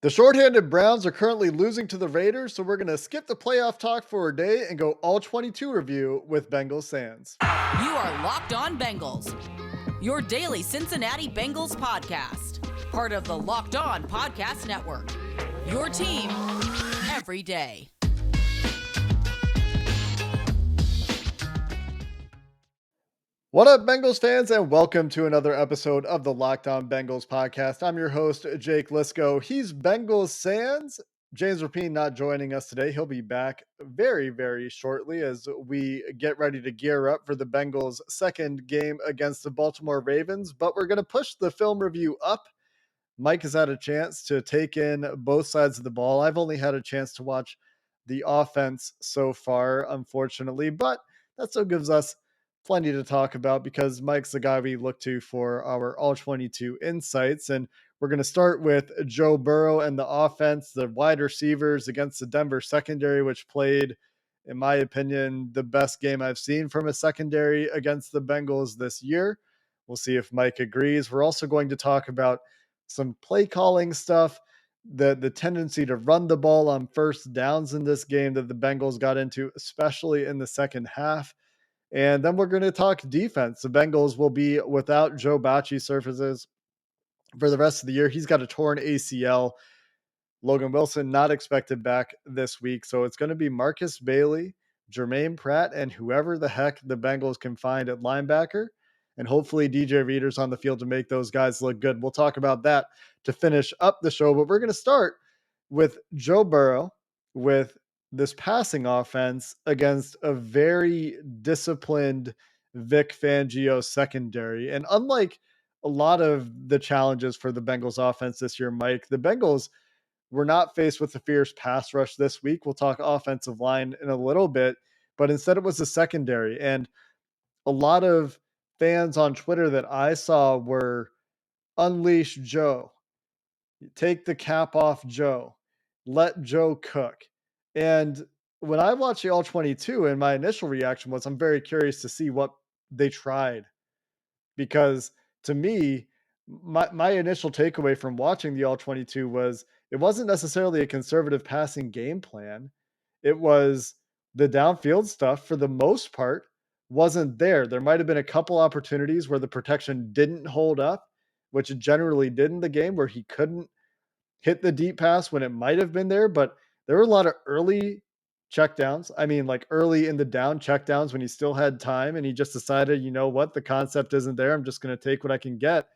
The shorthanded Browns are currently losing to the Raiders, so we're going to skip the playoff talk for a day and go all 22 review with Bengals Sands. You are Locked On Bengals, your daily Cincinnati Bengals podcast, part of the Locked On Podcast Network, your team every day. What up, Bengals fans, and welcome to another episode of the Locked On Bengals podcast. I'm your host, Jake Liscow. He's Bengals Sands. James Rapine not joining us today. He'll be back very, very shortly as we get ready to gear up for the Bengals' second game against the Baltimore Ravens. But we're going to push the film review up. Mike has had a chance to take in both sides of the ball. I've only had a chance to watch the offense so far, unfortunately, but that still gives us plenty to talk about because Mike's the guy we look to for our all 22 insights. And we're going to start with Joe Burrow and the offense, the wide receivers against the Denver secondary, which played, in my opinion, the best game I've seen from a secondary against the Bengals this year. We'll see if Mike agrees. We're also going to talk about some play calling stuff, the tendency to run the ball on first downs in this game that the Bengals got into, especially in the second half. And then we're going to talk defense. The Bengals will be without Joe Bacci surfaces for the rest of the year. He's got a torn ACL. Logan Wilson not expected back this week. So it's going to be Marcus Bailey, Jermaine Pratt, and whoever the heck the Bengals can find at linebacker. And hopefully DJ Reader's on the field to make those guys look good. We'll talk about that to finish up the show. But we're going to start with Joe Burrow with this passing offense against a very disciplined Vic Fangio secondary. And unlike a lot of the challenges for the Bengals offense this year, Mike, the Bengals were not faced with a fierce pass rush this week. We'll talk offensive line in a little bit, but instead it was the secondary. And a lot of fans on Twitter that I saw were unleash Joe, take the cap off Joe, let Joe cook. And when I watched the All 22, and my initial reaction was, I'm very curious to see what they tried. Because to me, my initial takeaway from watching the All 22 was it wasn't necessarily a conservative passing game plan. It was the downfield stuff for the most part wasn't there. There might have been a couple opportunities where the protection didn't hold up, which it generally did in the game, where he couldn't hit the deep pass when it might have been there, but there were a lot of early checkdowns. I mean, like early in the down checkdowns when he still had time and he just decided, you know what, the concept isn't there. I'm just going to take what I can get.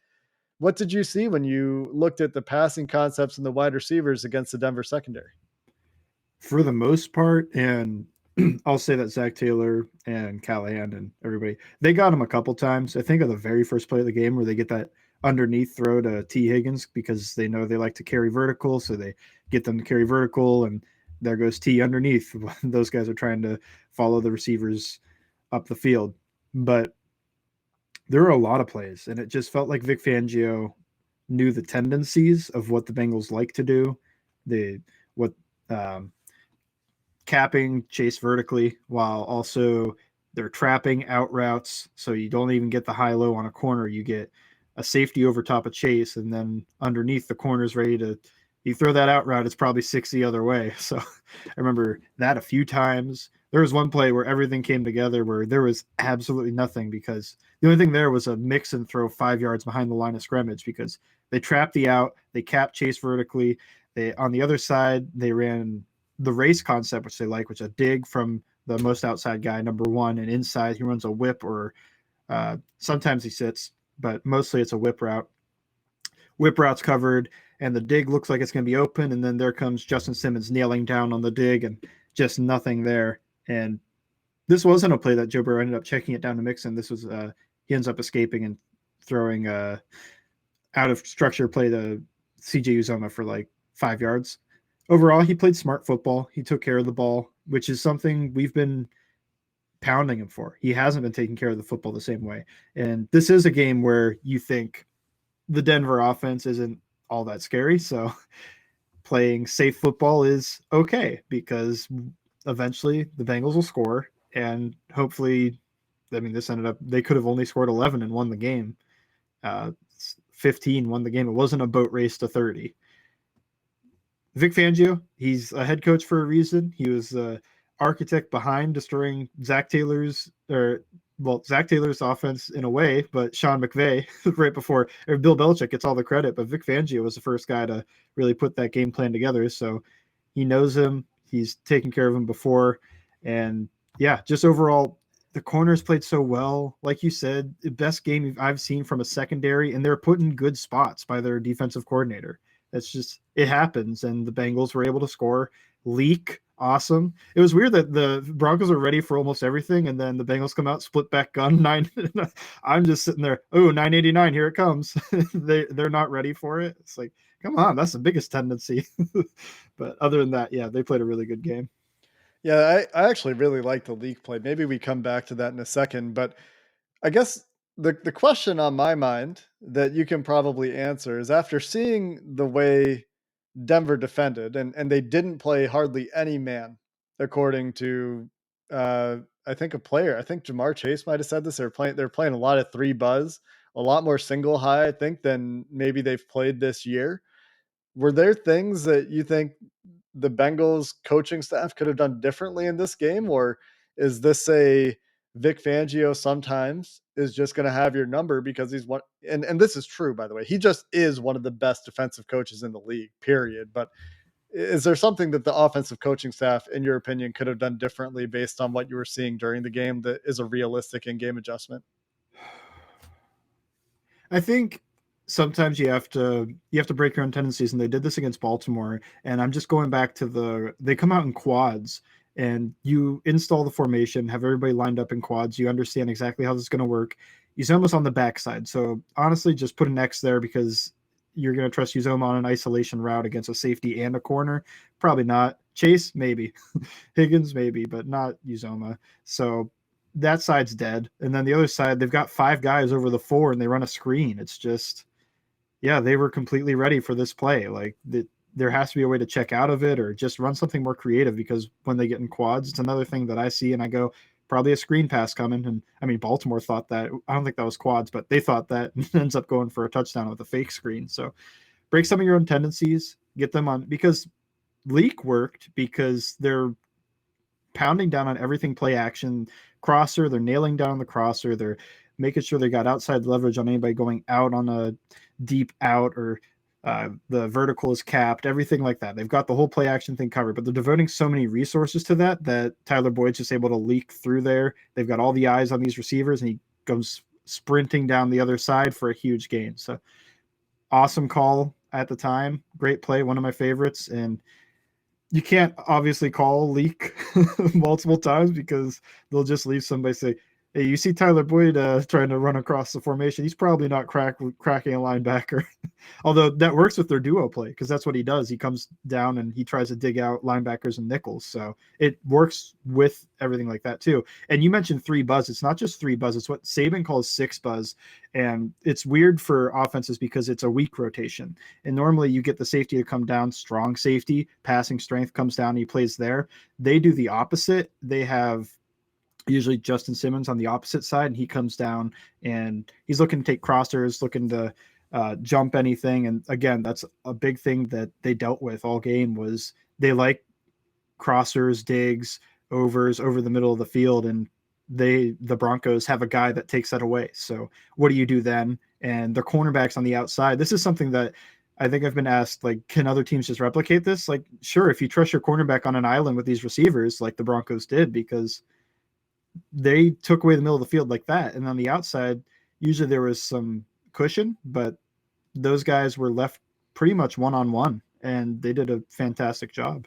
What did you see when you looked at the passing concepts and the wide receivers against the Denver secondary? For the most part, and I'll say that Zach Taylor and Callahan and everybody, they got him a couple times. I think of the very first play of the game where they get that underneath throw to T. Higgins because they know they like to carry vertical, so they get them to carry vertical, and there goes T underneath. Those guys are trying to follow the receivers up the field. But there were a lot of plays, and it just felt like Vic Fangio knew the tendencies of what the Bengals like to do. Capping, chase vertically, while also they're trapping out routes. So you don't even get the high-low on a corner. You get a safety over top of chase, and then underneath the corner's ready to – you throw that out route, it's probably 6 the other way. So I remember that a few times. There was one play where everything came together where there was absolutely nothing because the only thing there was a mix and throw 5 yards behind the line of scrimmage because they trapped the out, they capped chase vertically. On the other side, they ran – the race concept, which they like, which a dig from the most outside guy, number one, and inside he runs a whip or sometimes he sits, but mostly it's a whip route. Whip route's covered, and the dig looks like it's going to be open, and then there comes Justin Simmons nailing down on the dig, and just nothing there. And this wasn't a play that Joe Burrow ended up checking it down to Mixon. This was he ends up escaping and throwing out of structure play to CJ Uzomah for like 5 yards. Overall, he played smart football. He took care of the ball, which is something we've been pounding him for. He hasn't been taking care of the football the same way. And this is a game where you think the Denver offense isn't all that scary. So playing safe football is okay because eventually the Bengals will score. And hopefully, I mean, this ended up, they could have only scored 11 and won the game. 15 won the game. It wasn't a boat race to 30. Vic Fangio, he's a head coach for a reason. He was the architect behind destroying Zach Taylor's offense in a way, but Sean McVay right before, or Bill Belichick gets all the credit, but Vic Fangio was the first guy to really put that game plan together. So he knows him. He's taken care of him before. And yeah, just overall, the corners played so well. Like you said, the best game I've seen from a secondary, and they're put in good spots by their defensive coordinator. That's just, it happens. And the Bengals were able to score. Leak, awesome. It was weird that the Broncos are ready for almost everything, and then the Bengals come out, split back gun, nine. I'm just sitting there, 989, here it comes. They're not ready for it. It's like, come on, that's the biggest tendency. But other than that, yeah, they played a really good game. Yeah, I actually really like the league play. Maybe we come back to that in a second, but I guess the question on my mind that you can probably answer is after seeing the way Denver defended, and they didn't play hardly any man, according to uh, I think a player. I think Jamar Chase might have said this. They're playing a lot of three buzz, a lot more single high, I think, than maybe they've played this year. Were there things that you think the Bengals coaching staff could have done differently in this game, or is this a Vic Fangio sometimes is just going to have your number because he's one, and this is true, by the way. He just is one of the best defensive coaches in the league, period. But is there something that the offensive coaching staff, in your opinion, could have done differently based on what you were seeing during the game that is a realistic in-game adjustment? I think sometimes you have to break your own tendencies, and they did this against Baltimore. And I'm just going back to they come out in quads, and you install the formation, have everybody lined up in quads. You understand exactly how this is going to work. Uzoma's on the backside, so honestly, just put an X there because you're going to trust Uzoma on an isolation route against a safety and a corner. Probably not. Chase, maybe. Higgins, maybe, but not Uzoma. So that side's dead. And then the other side, they've got five guys over the four and they run a screen. It's just, yeah, they were completely ready for this play. Like there has to be a way to check out of it or just run something more creative, because when they get in quads, it's another thing that I see and I go, probably a screen pass coming. And I mean, Baltimore thought that. I don't think that was quads, but they thought that and ends up going for a touchdown with a fake screen. So break some of your own tendencies, get them on, because leak worked because they're pounding down on everything play action crosser. They're nailing down the crosser. They're making sure they got outside leverage on anybody going out on a deep out, or the vertical is capped, everything like that. They've got the whole play action thing covered, but they're devoting so many resources to that Tyler Boyd's just able to leak through there. They've got all the eyes on these receivers, and he goes sprinting down the other side for a huge gain. So awesome call at the time. Great play. One of my favorites. And you can't obviously call leak multiple times because they'll just leave somebody say, hey, you see Tyler Boyd trying to run across the formation. He's probably not cracking a linebacker. Although that works with their duo play, because that's what he does. He comes down and he tries to dig out linebackers and nickels. So it works with everything like that too. And you mentioned three buzz. It's not just three buzz. It's what Saban calls six buzz. And it's weird for offenses because it's a weak rotation. And normally you get the safety to come down, strong safety, passing strength comes down, he plays there. They do the opposite. They have usually Justin Simmons on the opposite side, and he comes down and he's looking to take crossers, looking to jump anything. And again, that's a big thing that they dealt with all game was they like crossers, digs, overs over the middle of the field, and the Broncos have a guy that takes that away. So what do you do then? And the cornerbacks on the outside. This is something that I think I've been asked, like, can other teams just replicate this? Like, sure, if you trust your cornerback on an island with these receivers, like the Broncos did, because they took away the middle of the field like that. And on the outside, usually there was some cushion, but those guys were left pretty much one-on-one, and they did a fantastic job.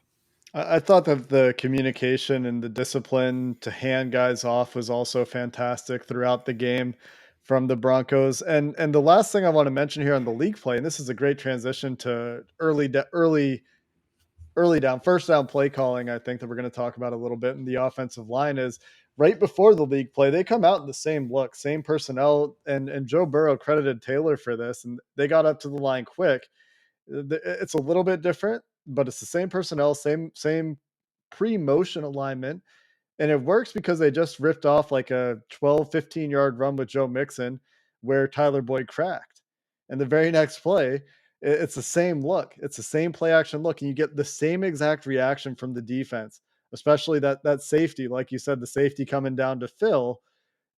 I thought that the communication and the discipline to hand guys off was also fantastic throughout the game from the Broncos. And the last thing I want to mention here on the league play, and this is a great transition to early down, first down play calling, I think that we're going to talk about a little bit in the offensive line is right before the league play, they come out in the same look, same personnel, and Joe Burrow credited Taylor for this, and they got up to the line quick. It's a little bit different, but it's the same personnel, same pre-motion alignment, and it works because they just ripped off like a 12, 15 yard run with Joe Mixon where Tyler Boyd cracked. And the very next play, It's the same look. It's the same play action look, and you get the same exact reaction from the defense, especially that safety, like you said, the safety coming down to Phil,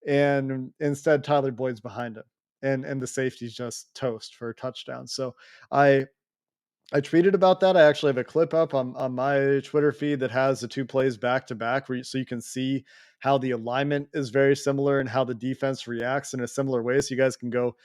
and instead Tyler Boyd's behind him, and the safety's just toast for a touchdown. So I I tweeted about that. I actually have a clip up on my Twitter feed that has the two plays back to back, so you can see how the alignment is very similar and how the defense reacts in a similar way. So you guys can go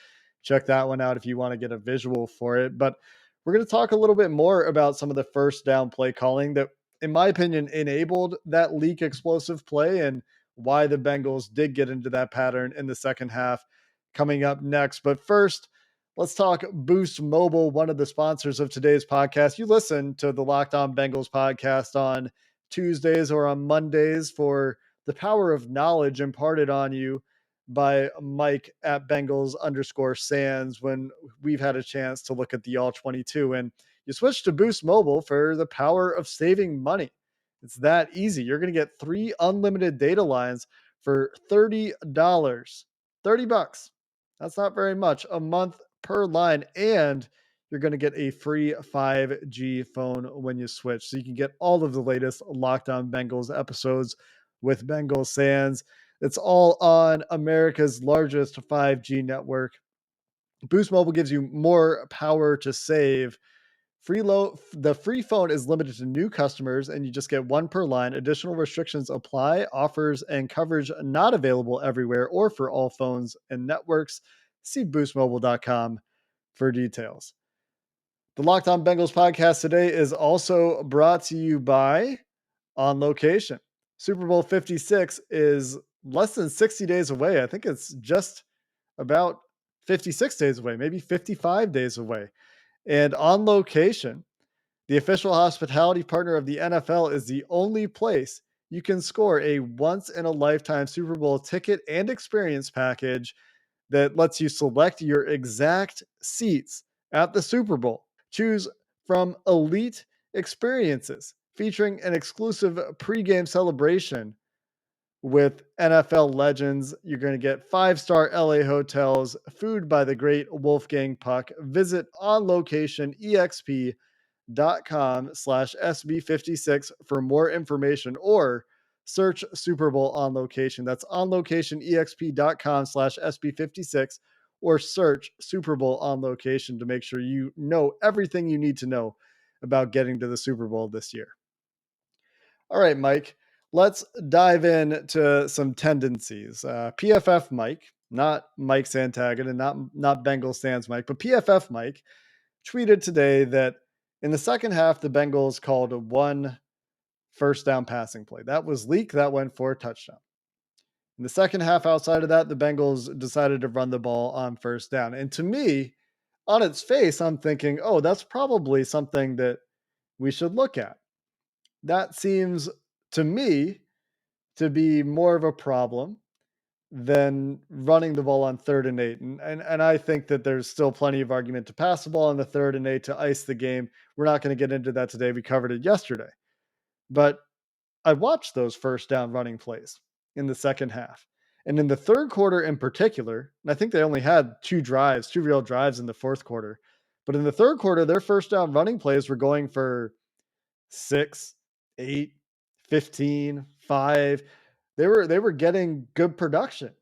check that one out if you want to get a visual for it. But we're going to talk a little bit more about some of the first down play calling that, in my opinion, enabled that leak explosive play and why the Bengals did get into that pattern in the second half coming up next. But first, let's talk Boost Mobile, one of the sponsors of today's podcast. You listen to the Locked On Bengals podcast on Tuesdays or on Mondays for the power of knowledge imparted on you by Mike at Bengals_Sands when we've had a chance to look at the All 22. And you switch to Boost Mobile for the power of saving money. It's that easy. You're going to get 3 unlimited data lines for $30. $30. That's not very much a month per line, and you're going to get a free 5G phone when you switch. So you can get all of the latest Locked On Bengals episodes with Bengals Sands. It's all on America's largest 5G network. Boost Mobile gives you more power to save. The free phone is limited to new customers, and you just get one per line. Additional restrictions apply. Offers and coverage not available everywhere or for all phones and networks. See boostmobile.com for details. The Locked On Bengals podcast today is also brought to you by On Location. Super Bowl 56 is less than 60 days away. I think it's just about 56 days away, maybe 55 days away. And On Location, the official hospitality partner of the NFL, is the only place you can score a once-in-a-lifetime Super Bowl ticket and experience package that lets you select your exact seats at the Super Bowl. Choose from elite experiences featuring an exclusive pregame celebration with NFL legends. You're going to get 5-star LA hotels, food by the great Wolfgang Puck. Visit onlocationexp.com/SB56 for more information, or search Super Bowl On Location. That's onlocationexp.com/SB56, or search Super Bowl On Location to make sure you know everything you need to know about getting to the Super Bowl this year. All right, Mike, let's dive into some tendencies. PFF Mike, not Mike Santagata and not Bengals Sands Mike, but PFF Mike tweeted today that in the second half, the Bengals called one first down passing play. That was leak. That went for a touchdown. In the second half, outside of that, the Bengals decided to run the ball on first down. And to me, on its face, I'm thinking, oh, that's probably something that we should look at. That seems to me to be more of a problem than running the ball on 3rd and 8. And I think that there's still plenty of argument to pass the ball on the 3rd and 8 to ice the game. We're not going to get into that today. We covered it yesterday. But I watched those first down running plays in the second half. And in the third quarter in particular, and I think they only had 2 real drives in the fourth quarter. But in the third quarter, their first down running plays were going for 6, 8, 15, 5. They were getting good production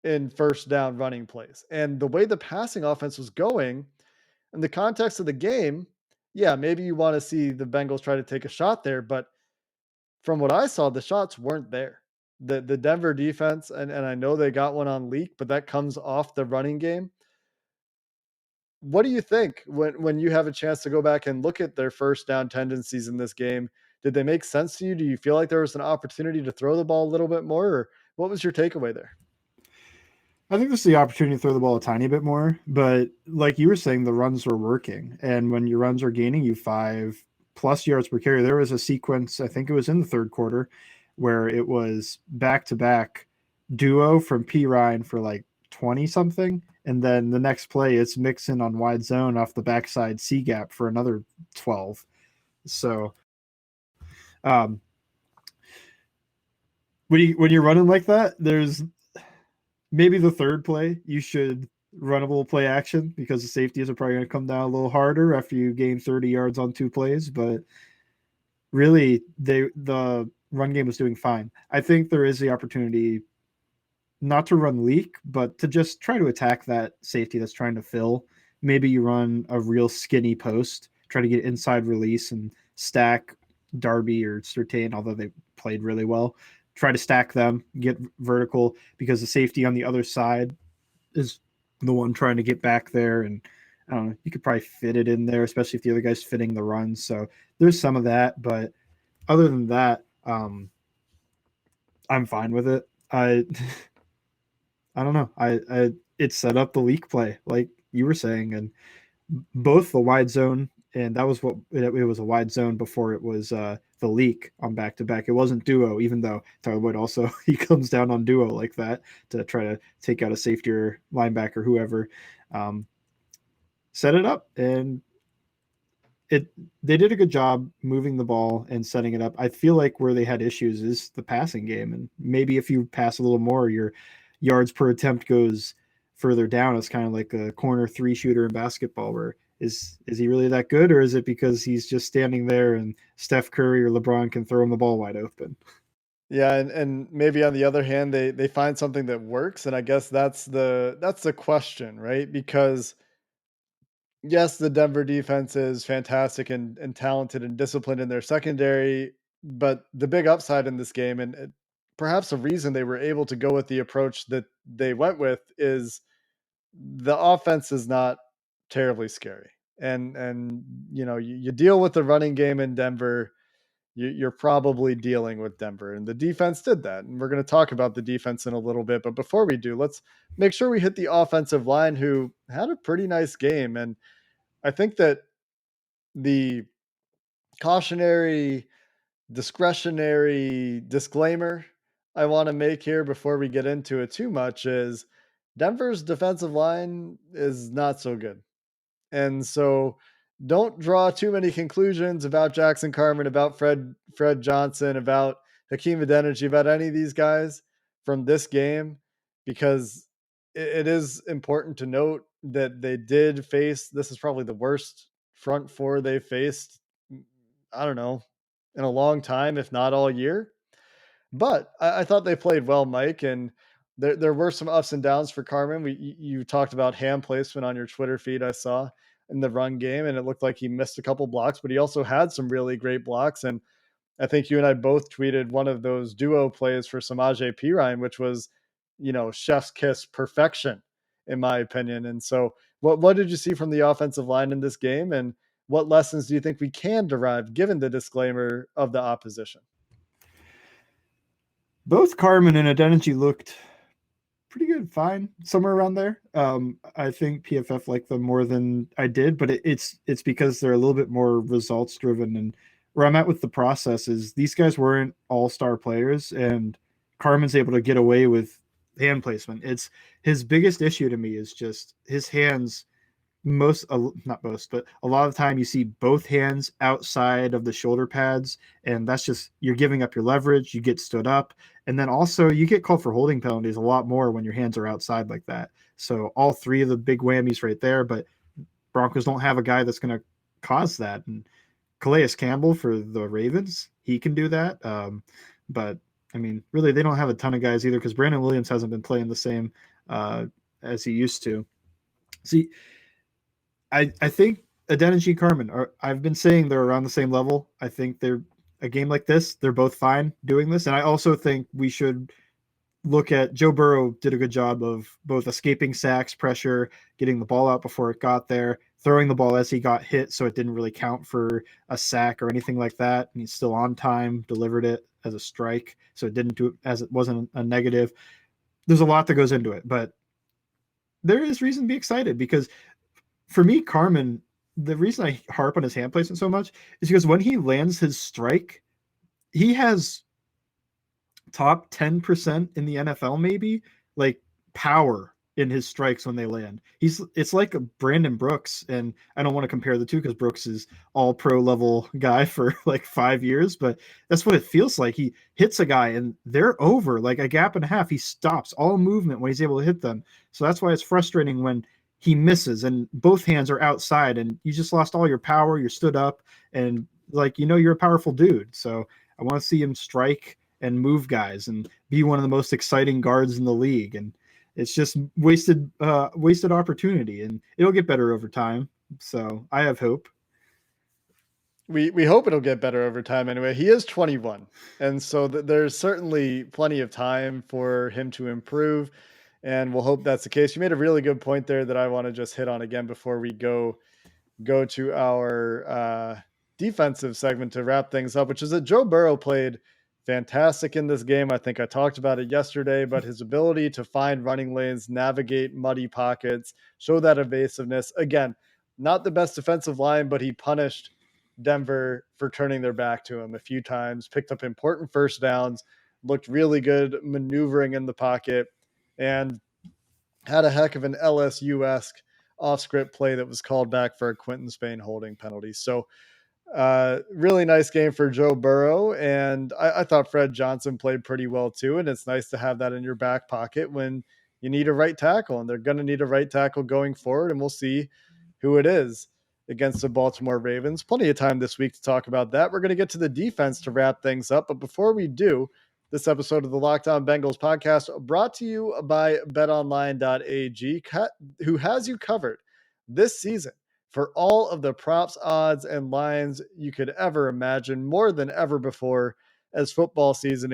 in first down running plays. And the way the passing offense was going, in the context of the game, yeah, maybe you want to see the Bengals try to take a shot there, but from what I saw, the shots weren't there. The Denver defense, and I know they got one on leak, but that comes off the running game. What do you think when you have a chance to go back and look at their first down tendencies in this game? Did they make sense to you? Do you feel like there was an opportunity to throw the ball a little bit more, or what was your takeaway there? I think this is the opportunity to throw the ball a tiny bit more, but like you were saying, the runs were working. And when your runs are gaining you 5+ yards per carry, there was a sequence, I think it was in the third quarter, where it was back-to-back duo from P. Ryan for like 20 something. And then the next play, it's Mixon on wide zone off the backside C gap for another 12. So when you're running like that, there's maybe the third play, you should runnable play action because the safeties are probably going to come down a little harder after you gain 30 yards on 2 plays. But really, the run game was doing fine. I think there is the opportunity not to run leak, but to just try to attack that safety that's trying to fill. Maybe you run a real skinny post, try to get inside release and stack Darby or Surtain, although they played really well. Try to stack them, get vertical because the safety on the other side is the one trying to get back there. And I don't know, you could probably fit it in there, especially if the other guy's fitting the run. So there's some of that. But other than that, I'm fine with it. I don't know. I it set up the leak play, like you were saying, and both the wide zone, and that was what it was, a wide zone before it was the leak on back to back. It wasn't duo, even though Tyler Boyd also he comes down on duo like that to try to take out a safety or linebacker, whoever. Um, Set it up, and they did a good job moving the ball and setting it up. I feel like where they had issues is the passing game, and maybe if you pass a little more, your yards per attempt goes further down. It's kind of like a corner 3 shooter in basketball, where is he really that good, or is it because he's just standing there and Steph Curry or LeBron can throw him the ball wide open? Yeah, and maybe on the other hand, they find something that works, and I guess that's the question, right? Because yes, the Denver defense is fantastic and talented and disciplined in their secondary, but the big upside in this game, and perhaps the reason they were able to go with the approach that they went with, is the offense is not terribly scary. And you deal with the running game in Denver, you're probably dealing with Denver, and the defense did that. And we're going to talk about the defense in a little bit, but before we do, let's make sure we hit the offensive line, who had a pretty nice game. And I think that the cautionary, discretionary disclaimer I want to make here before we get into it too much is Denver's defensive line is not so good. And so don't draw too many conclusions about Jackson Carman, about Fred Johnson, about Hakeem Adeniji, about any of these guys from this game, because it is important to note that they did face, this is probably the worst front four they faced, I don't know, in a long time, if not all year. But I thought they played well, Mike, and there were some ups and downs for Carmen. You talked about hand placement on your Twitter feed, I saw, in the run game, and it looked like he missed a couple blocks, but he also had some really great blocks. And I think you and I both tweeted one of those duo plays for Samaje Perine, which was, chef's kiss perfection, in my opinion. And so, what did you see from the offensive line in this game, and what lessons do you think we can derive given the disclaimer of the opposition? Both Carmen and Adeniji looked pretty good, fine, somewhere around there. I think PFF liked them more than I did, but it's because they're a little bit more results driven. And where I'm at with the process is these guys weren't all-star players, and Carmen's able to get away with hand placement. It's his biggest issue to me is just his hands. Not most, but a lot of the time you see both hands outside of the shoulder pads, and that's just you're giving up your leverage. You get stood up, and then also you get called for holding penalties a lot more when your hands are outside like that. So all three of the big whammies right there, but Broncos don't have a guy that's going to cause that. And Calais Campbell for the Ravens, he can do that. But I mean, really, they don't have a ton of guys either because Brandon Williams hasn't been playing the same as he used to. See, I think Adeniji Carmen I've been saying they're around the same level. I think they're a game like this, they're both fine doing this. And I also think we should look at Joe Burrow did a good job of both escaping sacks, pressure, getting the ball out before it got there, throwing the ball as he got hit so it didn't really count for a sack or anything like that. And he's still on time, delivered it as a strike. So it didn't do it as it wasn't a negative. There's a lot that goes into it, but there is reason to be excited because for me, Carmen, the reason I harp on his hand placement so much is because when he lands his strike, he has top 10% in the NFL, maybe like power in his strikes when they land. It's like a Brandon Brooks, and I don't want to compare the two because Brooks is all pro level guy for like 5 years, but that's what it feels like. He hits a guy and they're over like a gap and a half. He stops all movement when he's able to hit them. So that's why it's frustrating when he misses and both hands are outside and you just lost all your power. You're stood up and like, you're a powerful dude. So I want to see him strike and move guys and be one of the most exciting guards in the league. And it's just wasted opportunity, and it'll get better over time. So I have hope. We hope it'll get better over time anyway. He is 21, and so there's certainly plenty of time for him to improve, and we'll hope that's the case. You made a really good point there that I want to just hit on again before we go to our defensive segment to wrap things up, which is that Joe Burrow played fantastic in this game. I think I talked about it yesterday, but his ability to find running lanes, navigate muddy pockets, show that evasiveness. Again, not the best defensive line, but he punished Denver for turning their back to him a few times, picked up important first downs, looked really good maneuvering in the pocket, and had a heck of an LSU-esque off-script play that was called back for a Quentin Spain holding penalty. So really nice game for Joe Burrow. And I thought Fred Johnson played pretty well too. And it's nice to have that in your back pocket when you need a right tackle. And they're going to need a right tackle going forward. And we'll see who it is against the Baltimore Ravens. Plenty of time this week to talk about that. We're going to get to the defense to wrap things up. But before we do, this episode of the Locked On Bengals podcast brought to you by BetOnline.ag, who has you covered this season for all of the props, odds, and lines you could ever imagine, more than ever before, as football season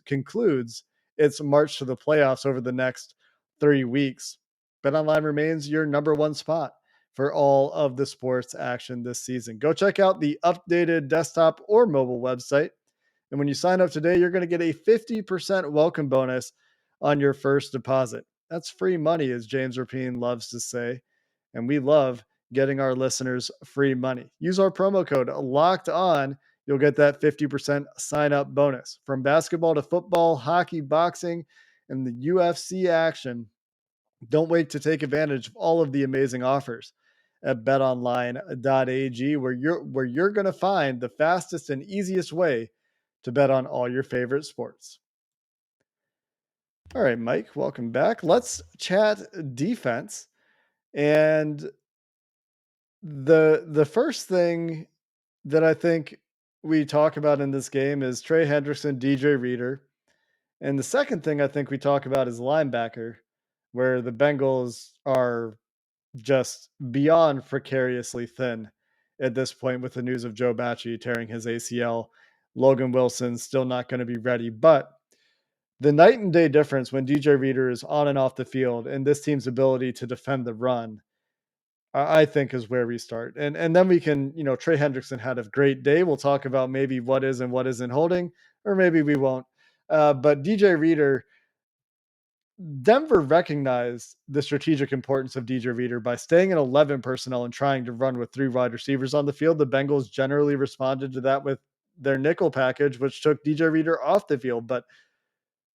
concludes its march to the playoffs over the next 3 weeks. BetOnline remains your number one spot for all of the sports action this season. Go check out the updated desktop or mobile website. And when you sign up today, you're going to get a 50% welcome bonus on your first deposit. That's free money, as James Rapine loves to say. And we love getting our listeners free money. Use our promo code Locked On. You'll get that 50% sign up bonus. From basketball to football, hockey, boxing, and the UFC action, don't wait to take advantage of all of the amazing offers at betonline.ag, where you're going to find the fastest and easiest way to bet on all your favorite sports. All right, Mike, welcome back. Let's chat defense. And the first thing that I think we talk about in this game is Trey Hendrickson, DJ Reader. And the second thing I think we talk about is linebacker, where the Bengals are just beyond precariously thin at this point with the news of Joe Bachie tearing his ACL. Logan Wilson still not going to be ready. But the night and day difference when DJ Reader is on and off the field and this team's ability to defend the run, I think is where we start. And then we can, Trey Hendrickson had a great day. We'll talk about maybe what is and what isn't holding, or maybe we won't. But DJ Reader, Denver recognized the strategic importance of DJ Reader by staying in 11 personnel and trying to run with 3 wide receivers on the field. The Bengals generally responded to that with their nickel package, which took DJ Reader off the field. But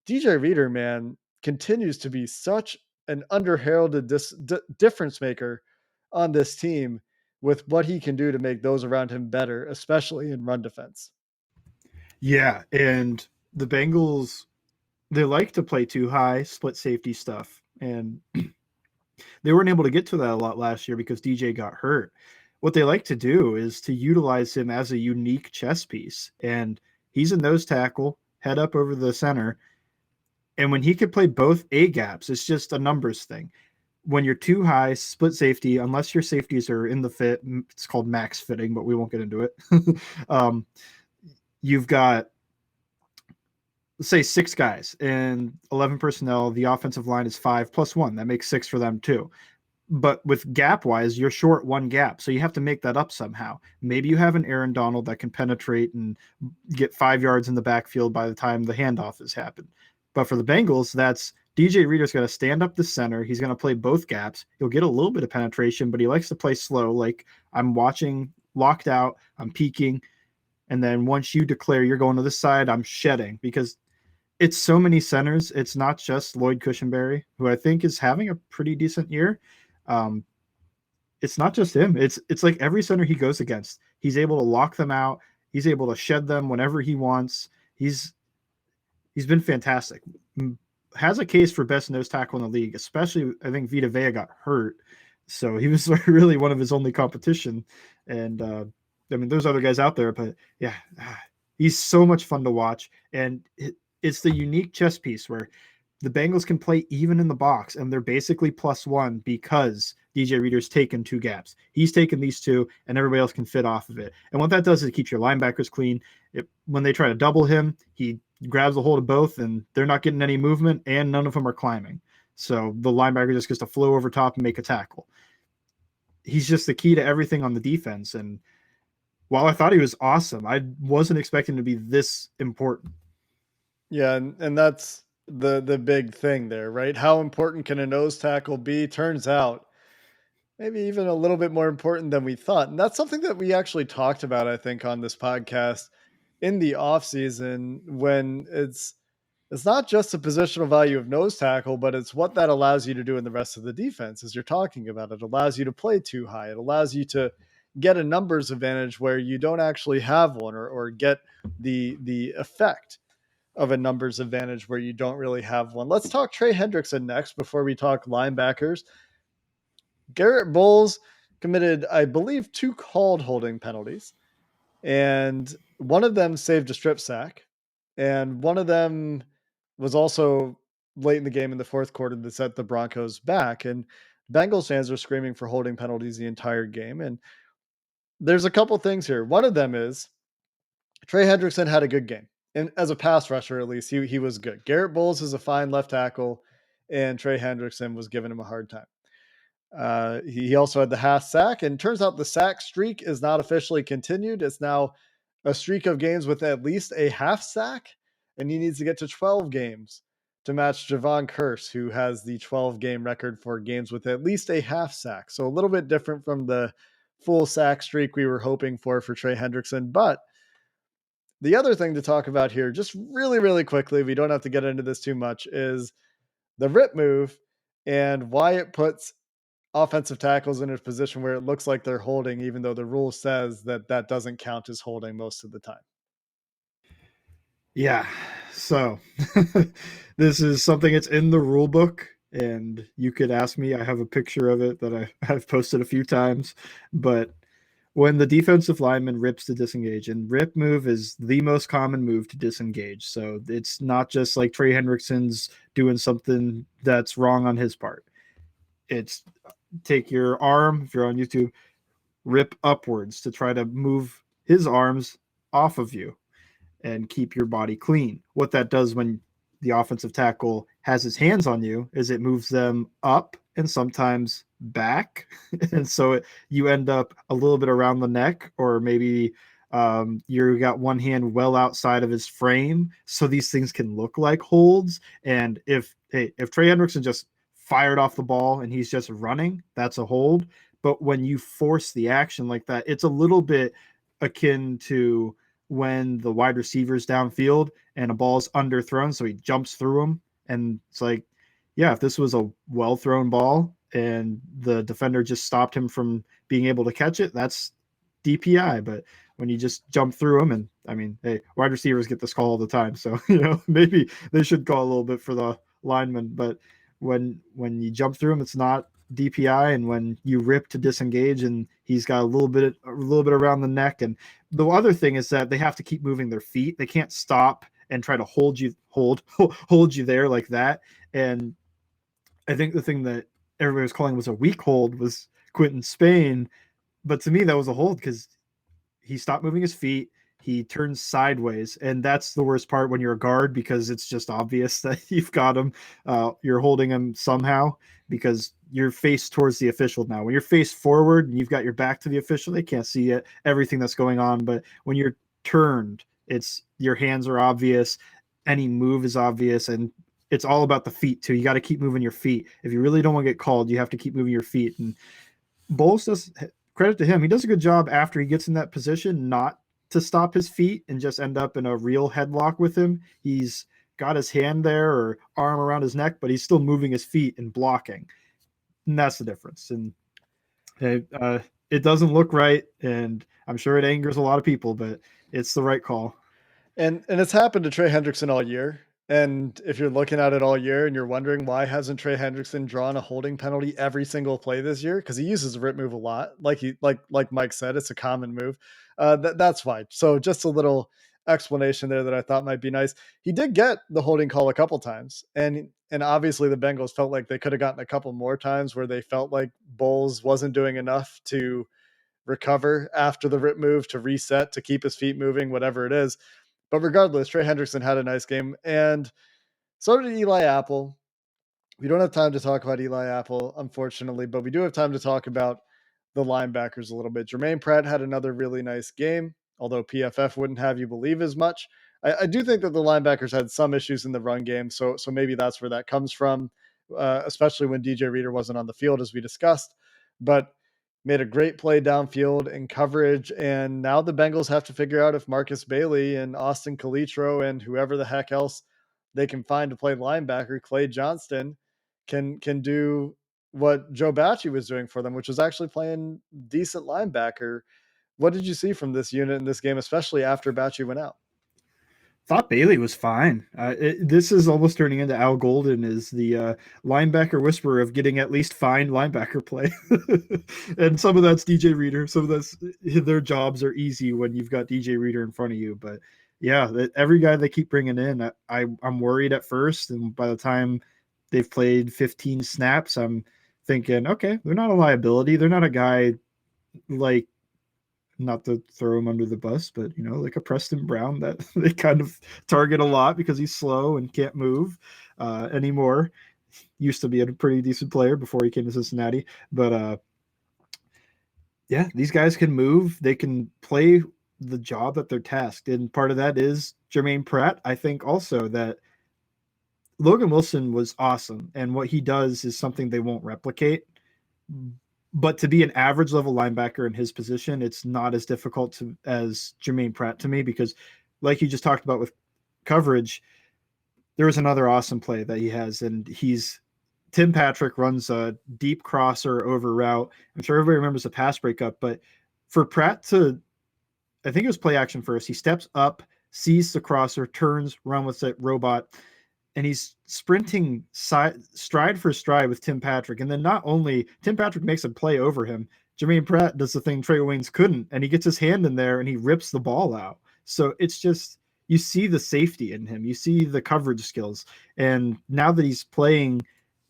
DJ Reader, man, continues to be such an underheralded difference maker on this team with what he can do to make those around him better, especially in run defense. Yeah, and the Bengals, they like to play too high, split safety stuff, and they weren't able to get to that a lot last year because DJ got hurt. What they like to do is to utilize him as a unique chess piece, and he's a nose tackle, head up over the center, and when he could play both A gaps, it's just a numbers thing. When you're too high, split safety, unless your safeties are in the fit, it's called max fitting, but we won't get into it. You've got, let's say, 6 guys and 11 personnel. The offensive line is 5 plus 1. That makes 6 for them too. But with gap wise, you're short 1 gap. So you have to make that up somehow. Maybe you have an Aaron Donald that can penetrate and get 5 yards in the backfield by the time the handoff has happened. But for the Bengals, that's DJ Reader's going to stand up the center. He's going to play both gaps. He'll get a little bit of penetration, but he likes to play slow. Like, I'm watching, locked out, I'm peeking. And then once you declare you're going to this side, I'm shedding, because it's so many centers. It's not just Lloyd Cushenberry, who I think is having a pretty decent year. Um, it's not just him. It's like every center he goes against, he's able to lock them out. He's able to shed them whenever he wants. He's been fantastic. Has a case for best nose tackle in the league, especially I think Vita Vea got hurt, so he was really one of his only competition. And I mean, there's other guys out there, but yeah, he's so much fun to watch, and it's the unique chess piece where the Bengals can play even in the box, and they're basically +1 because DJ Reader's taken 2 gaps. He's taken these 2, and everybody else can fit off of it. And what that does is it keeps your linebackers clean. When they try to double him, he grabs a hold of both, and they're not getting any movement, and none of them are climbing. So the linebacker just gets to flow over top and make a tackle. He's just the key to everything on the defense. And while I thought he was awesome, I wasn't expecting to be this important. Yeah, and that's the big thing there, right? How important can a nose tackle be? Turns out maybe even a little bit more important than we thought. And that's something that we actually talked about, I think, on this podcast in the offseason, when it's not just the positional value of nose tackle, but it's what that allows you to do in the rest of the defense, as you're talking about. It allows you to play too high. It allows you to get a numbers advantage where you don't actually have one, or get the effect of a numbers advantage where you don't really have one. Let's talk Trey Hendrickson next before we talk linebackers. Garrett Bowles committed, I believe, 2 called holding penalties, and one of them saved a strip sack, and one of them was also late in the game in the fourth quarter that set the Broncos back. And Bengals fans are screaming for holding penalties the entire game. And there's a couple things here. One of them is Trey Hendrickson had a good game. And as a pass rusher, at least, he was good. Garrett Bowles is a fine left tackle, and Trey Hendrickson was giving him a hard time. He also had the half sack, and turns out the sack streak is not officially continued. It's now a streak of games with at least a half sack, and he needs to get to 12 games to match Javon Curse, who has the 12-game record for games with at least a half sack. So a little bit different from the full sack streak we were hoping for Trey Hendrickson. But the other thing to talk about here, just really, really quickly, we don't have to get into this too much, is the rip move and why it puts offensive tackles in a position where it looks like they're holding, even though the rule says that that doesn't count as holding most of the time. Yeah. So this is something that's in the rule book, and you could ask me. I have a picture of it that I've posted a few times. But when the defensive lineman rips to disengage, and rip move is the most common move to disengage. So it's not just like Trey Hendrickson's doing something that's wrong on his part. It's take your arm, if you're on YouTube, rip upwards to try to move his arms off of you and keep your body clean. What that does when the offensive tackle has his hands on you is it moves them up and sometimes back. And so you end up a little bit around the neck, or maybe you got one hand well outside of his frame. So these things can look like holds. And if Trey Hendrickson just fired off the ball and he's just running, that's a hold. But when you force the action like that, it's a little bit akin to when the wide receiver's downfield and a ball's underthrown, so he jumps through him. And it's like, yeah, if this was a well-thrown ball and the defender just stopped him from being able to catch it, that's DPI. But when you just jump through him, and I mean, hey, wide receivers get this call all the time, so maybe they should call a little bit for the lineman. But when you jump through him, it's not DPI. And when you rip to disengage and he's got a little bit around the neck. And the other thing is that they have to keep moving their feet. They can't stop and try to hold you there like that. And I think the thing that everybody was calling was a weak hold was Quentin Spain. But to me, that was a hold because he stopped moving his feet. He turns sideways, and that's the worst part when you're a guard, because it's just obvious that you've got him. You're holding him somehow because you're faced towards the official now. When you're faced forward and you've got your back to the official, they can't see it, everything that's going on. But when you're turned, it's your hands are obvious, any move is obvious, and it's all about the feet too. You got to keep moving your feet. If you really don't want to get called, you have to keep moving your feet. And Bowles does, credit to him, he does a good job after he gets in that position not to stop his feet and just end up in a real headlock with him. He's got his hand there or arm around his neck, but he's still moving his feet and blocking. And that's the difference. And it doesn't look right, and I'm sure it angers a lot of people, but it's the right call. And it's happened to Trey Hendrickson all year. And if you're looking at it all year and you're wondering why hasn't Trey Hendrickson drawn a holding penalty every single play this year? Because he uses the rip move a lot. Like Mike said, it's a common move. That's fine. So just a little explanation there that I thought might be nice. He did get the holding call a couple times, and obviously the Bengals felt like they could have gotten a couple more times where they felt like Bowles wasn't doing enough to recover after the rip move, to reset, to keep his feet moving, whatever it is. But regardless, Trey Hendrickson had a nice game, and so did Eli Apple. We don't have time to talk about Eli Apple, unfortunately, but we do have time to talk about the linebackers a little bit. Jermaine Pratt had another really nice game, although PFF wouldn't have you believe as much. I do think that the linebackers had some issues in the run game, so maybe that's where that comes from, especially when DJ Reader wasn't on the field, as we discussed. But made a great play downfield in coverage, and now the Bengals have to figure out if Marcus Bailey and Austin Calitro and whoever the heck else they can find to play linebacker, Clay Johnston, can do what Joe Bacci was doing for them, which was actually playing decent linebacker. What did you see from this unit in this game, especially after Bacci went out? Thought Bailey was fine. This is almost turning into Al Golden is the linebacker whisperer of getting at least fine linebacker play. And some of that's DJ Reader. Some of that's their jobs are easy when you've got DJ Reader in front of you. But yeah, every guy they keep bringing in, I'm worried at first. And by the time they've played 15 snaps, I'm thinking, okay, they're not a liability. They're not a guy like, not to throw him under the bus, but like a Preston Brown that they kind of target a lot because he's slow and can't move anymore. Used to be a pretty decent player before he came to Cincinnati, but yeah, these guys can move. They can play the job that they're tasked, and part of that is Jermaine Pratt. I think also that Logan Wilson was awesome, and what he does is something they won't replicate. But to be an average level linebacker in his position, it's not as difficult as Jermaine Pratt to me, because like you just talked about with coverage, there was another awesome play that he has, and Tim Patrick runs a deep crosser over route. I'm sure everybody remembers the pass breakup, but for Pratt to, I think it was play action first, he steps up, sees the crosser, turns, run with it, robot, and he's sprinting stride for stride with Tim Patrick. And then not only Tim Patrick makes a play over him, Jermaine Pratt does the thing Trey Waynes couldn't, and he gets his hand in there and he rips the ball out. So it's just, you see the safety in him, you see the coverage skills. And now that he's playing,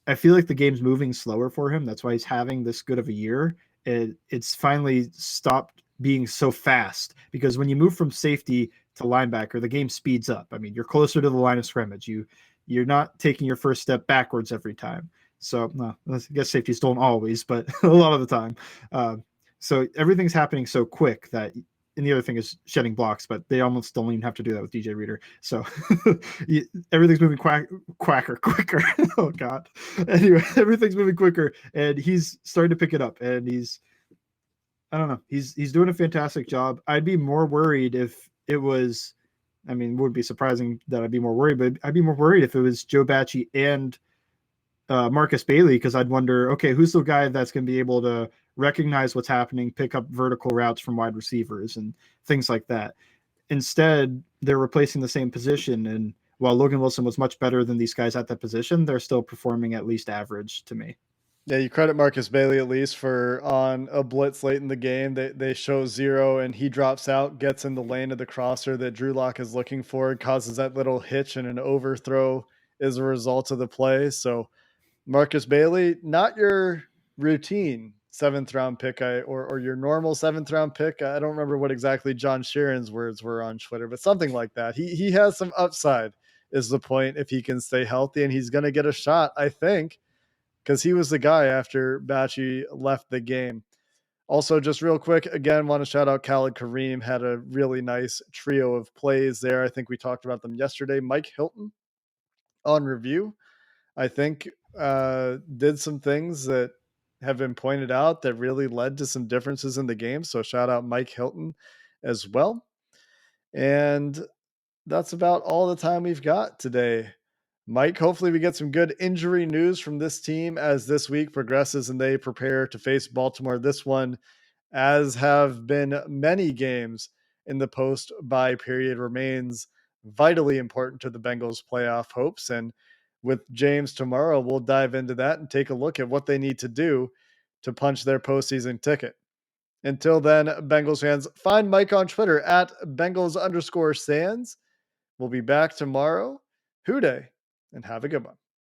I feel like the game's moving slower for him. That's why he's having this good of a year. It's finally stopped being so fast, because when you move from safety to linebacker, the game speeds up. I mean, you're closer to the line of scrimmage. You're not taking your first step backwards every time. So no, I guess safeties don't always, but a lot of the time. So everything's happening so quick that, and the other thing is shedding blocks, but they almost don't even have to do that with DJ Reader. So everything's moving quicker. Oh God. Anyway, everything's moving quicker, and he's starting to pick it up, and I don't know. He's doing a fantastic job. I'd be more worried if it was, I mean, it would be surprising that I'd be more worried, but I'd be more worried if it was Joe Bacci and Marcus Bailey, because I'd wonder, okay, who's the guy that's going to be able to recognize what's happening, pick up vertical routes from wide receivers and things like that. Instead, they're replacing the same position, and while Logan Wilson was much better than these guys at that position, they're still performing at least average to me. Yeah, you credit Marcus Bailey at least for on a blitz late in the game. They show zero and he drops out, gets in the lane of the crosser that Drew Lock is looking for, causes that little hitch and an overthrow as a result of the play. So Marcus Bailey, not your routine seventh round pick, or your normal seventh round pick. I don't remember what exactly John Sheeran's words were on Twitter, but something like that. He has some upside, is the point, if he can stay healthy, and he's going to get a shot, I think, because he was the guy after Bacci left the game. Also, just real quick, again, want to shout out Khalid Kareem. Had a really nice trio of plays there. I think we talked about them yesterday. Mike Hilton on review, I think, did some things that have been pointed out that really led to some differences in the game. So shout out Mike Hilton as well. And that's about all the time we've got today. Mike, hopefully we get some good injury news from this team as this week progresses and they prepare to face Baltimore. This one, as have been many games in the post bye period, remains vitally important to the Bengals' playoff hopes. And with James tomorrow, we'll dive into that and take a look at what they need to do to punch their postseason ticket. Until then, Bengals fans, find Mike on Twitter at Bengals_Sands. We'll be back tomorrow. Hoo day, and have a good one.